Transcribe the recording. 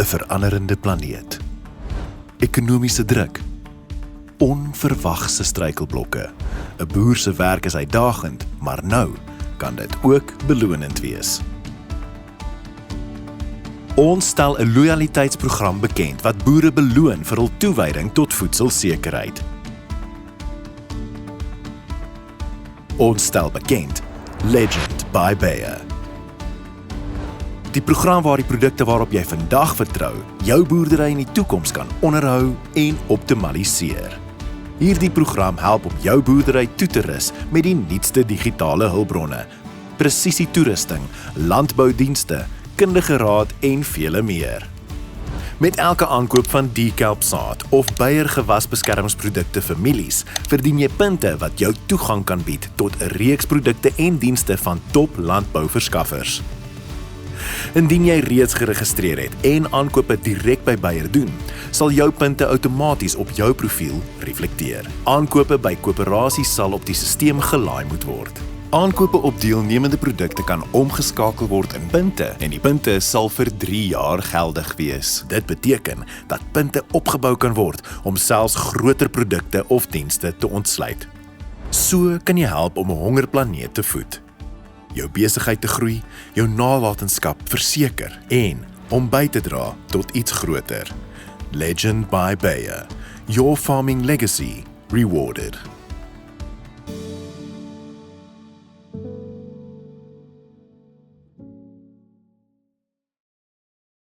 'n veranderende planeet. Ekonomiese druk, onverwagse struikelblokke. 'n Boer se werk is uitdagend, maar nou kan dit ook belonend wees. Ons stel 'n loyaliteitsprogram bekend wat boere beloon vir hul toewyding tot voedselsekerheid. Ons stel bekend Legend by Bayer. Die program waar die produkte waarop jy vandag vertrou, jou boerdery in die toekoms kan onderhou en optimaliseer. Hierdie program help om jou boerdery toe te rus met die nuutste digitale hulpbronne, presisietoerusting, landboudienste, kundige raad en vele meer. Met elke aankoop van Dekalb saad of Bayer gewasbeskermingsprodukte vir mielies, verdien jy punte wat jou toegang kan bied tot 'n reeks produkte en dienste van top landbouverskaffers. Indien jy reeds geregistreer het en aankope direk by Bayer doen, sal jou punte outomaties op jou profiel reflekteer. Aankope by koöperasies sal op die sisteem gelaai moet word. Aankope op deelnemende produkte kan omgeskakel word in punte en die punte sal vir 3 jaar geldig wees. Dit beteken dat punte opgebou kan word om selfs groter produkte of dienste te ontsluit. So kan jy help om 'n hongerplaneet te voed, jou besigheid te groei, jou nalatenskap verseker en om by te dra tot iets groter. Legend by Bayer. Your farming legacy rewarded.